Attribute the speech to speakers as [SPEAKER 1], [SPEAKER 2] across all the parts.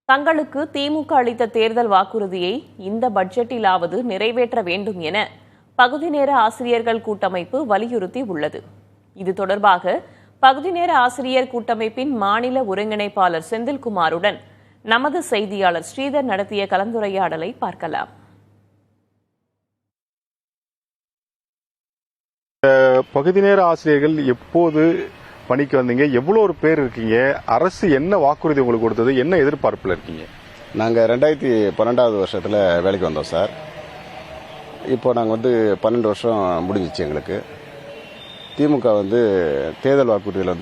[SPEAKER 1] தங்களுக்கு திமுக அளித்த தேர்தல் வாக்குறுதியை இந்த பட்ஜெட்டிலாவது நிறைவேற்ற வேண்டும் என பகுதி நேர ஆசிரியர்கள் கூட்டமைப்பு வலியுறுத்தி உள்ளது. இது தொடர்பாக பகுதி நேர ஆசிரியர் கூட்டமைப்பின் மாநில ஒருங்கிணைப்பாளர் செந்தில்குமாருடன் நமது செய்தியாளர் ஸ்ரீதர் நடத்திய கலந்துரையாடலை பார்க்கலாம்.
[SPEAKER 2] பகுதி நேர ஆசிரியர்கள் எப்போது பணிக்கு வந்தீங்க? எவ்வளவு பேர் இருக்கீங்க? அரசு என்ன வாக்குறுதி உங்களுக்கு கொடுத்தது? என்ன எதிர்பார்ப்புல இருக்கீங்க?
[SPEAKER 3] நாங்கள் 2012வது வருஷத்தில் வேலைக்கு வந்தோம் சார். இப்போ நாங்கள் 12 வருஷம் முடிஞ்சிச்சு எங்களுக்கு. திமுக தேர்தல் வாக்குறுதியில்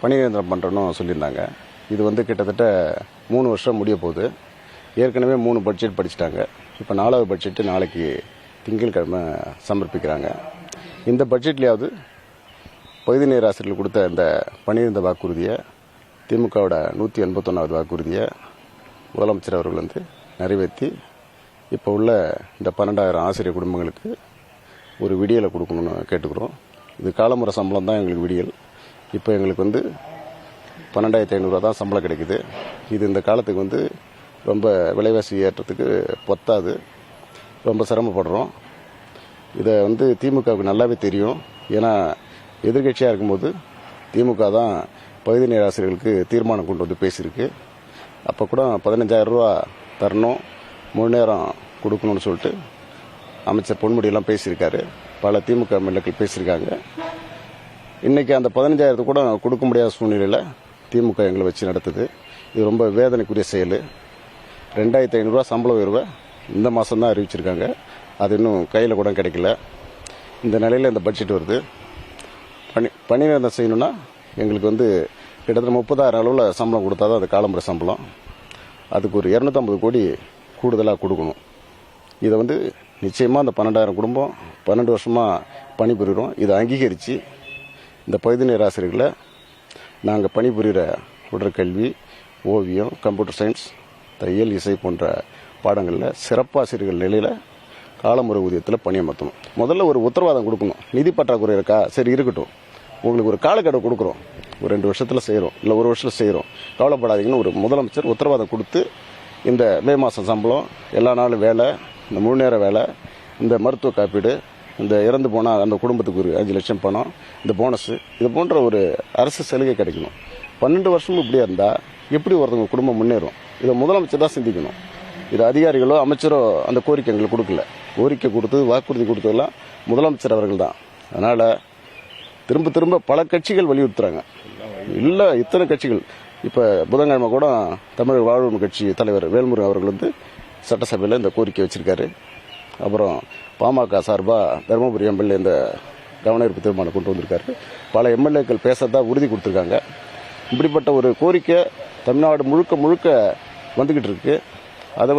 [SPEAKER 3] பணி நிரந்தரம் பண்ணுறோன்னு சொல்லியிருந்தாங்க. இது கிட்டத்தட்ட 3 வருஷம் முடிய போகுது. ஏற்கனவே 3 பட்ஜெட் படிச்சுட்டாங்க. இப்போ 4வது பட்ஜெட்டு நாளைக்கு திங்கட்கிழமை சமர்ப்பிக்கிறாங்க. இந்த பட்ஜெட்லேயாவது பகுதி நேர ஆசிரியர்கள் கொடுத்த இந்த பணி நிரந்தர வாக்குறுதியை, திமுகவோட 181வது வாக்குறுதியை முதலமைச்சர் அவர்கள் நிறைவேற்றி இப்போ உள்ள இந்த 12,000 ஆசிரியர் குடும்பங்களுக்கு ஒரு விடியலை கொடுக்கணும்னு கேட்டுக்கிறோம். இது காலமுறை சம்பளம் தான் எங்களுக்கு விடியல். இப்போ எங்களுக்கு 12,500 தான் சம்பளம் கிடைக்குது. இது இந்த காலத்துக்கு ரொம்ப விலைவாசி ஏற்றத்துக்கு பத்தாது. ரொம்ப சிரமப்படுறோம். இதை திமுகவுக்கு நல்லாவே தெரியும். ஏன்னா எதிர்கட்சியாக இருக்கும்போது திமுக தான் பகுதி நேர ஆசிரியர்களுக்கு தீர்மானம் கொண்டு பேசியிருக்கு. அப்போ கூட 15,000 ரூபா தரணும், முழு நேரம் கொடுக்கணும்னு சொல்லிட்டு அமைச்சர் பொன்முடியெல்லாம் பேசியிருக்காரு. பல திமுக எம்எல்ஏக்கள் பேசியிருக்காங்க. இன்னைக்கு அந்த 15,000 கூட கொடுக்க முடியாத சூழ்நிலையில் திமுக எங்களை வச்சு நடத்துது. இது ரொம்ப வேதனைக்குரிய செயல். 2,500 ரூபா சம்பள உயர்வை இந்த மாதம் தான் அறிவிச்சிருக்காங்க. அது இன்னும் கையில் கூட கிடைக்கல. இந்த நிலையில் இந்த பட்ஜெட் வருது. பணி நிரந்தரம் செய்யணும்னா எங்களுக்கு கிட்டத்தட்ட 30,000 அளவில் சம்பளம் கொடுத்தா தான் அது காலமுறை சம்பளம். அதுக்கு ஒரு 250 கோடி கூடுதலாக கொடுக்கணும். இதை நிச்சயமாக அந்த 12,000 குடும்பம் 12 வருஷமாக பணிபுரிகிறோம். இதை அங்கீகரித்து இந்த பகுதி நேர ஆசிரியர்களை நாங்கள் பணிபுரிகிற உடற்கல்வி, ஓவியம், கம்ப்யூட்டர் சயின்ஸ், தையல், இசை போன்ற பாடங்களில் சிறப்பாசிரியர்கள் நிலையில் காலமுறை ஊதியத்தில் பணியமர்த்தணும். முதல்ல ஒரு உத்தரவாதம் கொடுக்கணும். நிதி பற்றாக்குறை இருக்கா? சரி, இருக்கட்டும். உங்களுக்கு ஒரு காலக்கெடு கொடுக்குறோம். ஒரு 2 வருஷத்தில் செய்கிறோம், இல்லை 1 வருஷத்தில் செய்கிறோம், கவலைப்படாதீங்கன்னு ஒரு முதலமைச்சர் உத்தரவாதம் கொடுத்து இந்த மே மாதம் சம்பளம், எல்லா நாளும் வேலை, இந்த முழு நேர வேலை, இந்த மருத்துவ காப்பீடு, இந்த இறந்து போனால் அந்த குடும்பத்துக்கு ஒரு 5 லட்சம் பணம், இந்த போனஸ், இது போன்ற ஒரு அரசு சலுகை கிடைக்கணும். 12 வருஷமும் இப்படியா இருந்தால் எப்படி ஒருத்தவங்க குடும்பம் முன்னேறும்? இதை முதலமைச்சர் தான் சிந்திக்கணும். இது அதிகாரிகளோ அமைச்சரோ அந்த கோரிக்கை எங்களுக்கு கொடுக்கல. கோரிக்கை கொடுத்து வாக்குறுதி கொடுத்ததெல்லாம் முதலமைச்சர் அவர்கள் தான். அதனால் திரும்ப திரும்ப பல கட்சிகள் வலியுறுத்துறாங்க. இல்லை, இத்தனை கட்சிகள். இப்போ புதன்கிழமை கூட தமிழக வாழ்வுரிமை கட்சி தலைவர் வேல்முருகன் அவர்கள் சட்டசபையில் இந்த கோரிக்கை வச்சிருக்காரு. அப்புறம் பாமக சார்பாக தருமபுரி எம்எல்ஏ இந்த கவனஈர்ப்பு தீர்மானம் கொண்டு வந்திருக்காரு. பல எம்எல்ஏக்கள் பேசத்தான் உறுதி கொடுத்துருக்காங்க. இப்படிப்பட்ட ஒரு கோரிக்கை தமிழ்நாடு முழுக்க முழுக்க வந்துகிட்டு இருக்கு. அதை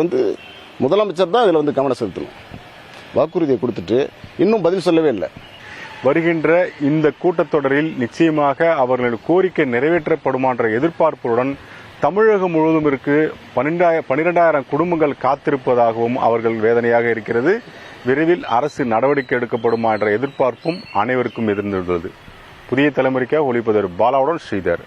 [SPEAKER 3] முதலமைச்சர் தான் அதில் கவனம் செலுத்தணும். வாக்குறுதியை கொடுத்துட்டு இன்னும் பதில் சொல்லவே இல்லை.
[SPEAKER 2] வருகின்ற இந்த கூட்டத்தொடரில் நிச்சயமாக அவர்களின் கோரிக்கை நிறைவேற்றப்படுமான்ற எதிர்பார்ப்புடன் தமிழகம் முழுவதும் 12,000 குடும்பங்கள் காத்திருப்பதாகவும் அவர்கள் வேதனையாக இருக்கிறது. விரைவில் அரசு நடவடிக்கை எடுக்கப்படுமா என்ற எதிர்பார்ப்பும் அனைவருக்கும் எதிர்ந்துள்ளது. புதிய தலைமுறைக்காக ஒளிப்பதர் பாலாவுடன் ஸ்ரீதர்.